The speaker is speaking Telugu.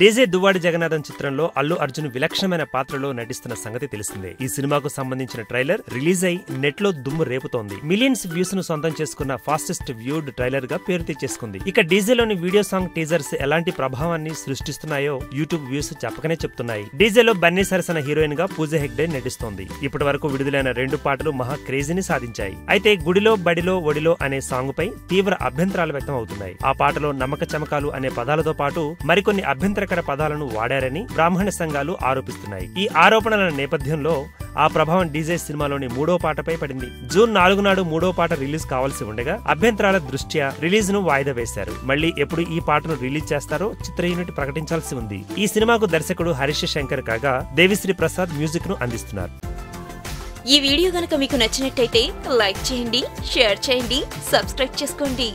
డీజే దువ్వాడి జగన్నాథం చిత్రంలో అల్లు అర్జున్ విలక్షణమైన పాత్రలో నటిస్తున్న సంగతి తెలిసిందే. ఈ సినిమాకు సంబంధించిన ట్రైలర్ రిలీజ్ అయి నెట్ లో దుమ్ము రేపుతోంది. మిలియన్స్ వ్యూస్ ను సొంతం చేసుకున్న ఫాస్టెస్ట్ వ్యూడ్ ట్రైలర్ గా పేరు తెచ్చేసుకుంది. ఇక డీజేలోని వీడియో సాంగ్ టీజర్స్ ఎలాంటి ప్రభావాన్ని సృష్టిస్తున్నాయో యూట్యూబ్ వ్యూస్ చెప్పకనే చెప్తున్నాయి. డీజేలో బన్నీ సరసన హీరోయిన్ గా పూజ హెగ్డే నటిస్తోంది. ఇప్పటి వరకు విడుదలైన 2 పాటలు మహా క్రేజీని సాధించాయి. అయితే గుడిలో బడిలో ఒడిలో అనే సాంగ్ పై తీవ్ర అభ్యంతరాలు వ్యక్తం అవుతున్నాయి. ఆ పాటలో నమ్మక చమకాలు అనే పదాలతో పాటు మరికొన్ని అభ్యంతరకర పదాలను వాడారని బ్రాహ్మణ సంఘాలు ఆరోపిస్తున్నాయి. ఈ ఆరోపణల నేపథ్యంలో ఆ ప్రభావం డీజే సినిమాలోని 3వ పాటపై పడింది. జూన్ 4 నాడు 3వ పాట రిలీజ్ కావాల్సి ఉండగా అభ్యంతరాల దృష్ట్యా రిలీజ్ ను వాయిదా వేశారు. మళ్లీ ఎప్పుడు ఈ పాటను రిలీజ్ చేస్తారో చిత్ర యూనిట్ ప్రకటించాల్సి ఉంది. ఈ సినిమాకు దర్శకుడు హరీష్ శంకర్ కాగా దేవిశ్రీ ప్రసాద్ మ్యూజిక్ ను అందిస్తున్నారు. ఈ వీడియో గనుక మీకు నచ్చినట్టయితే లైక్ చేయండి, షేర్ చేయండి, సబ్స్క్రైబ్ చేసుకోండి.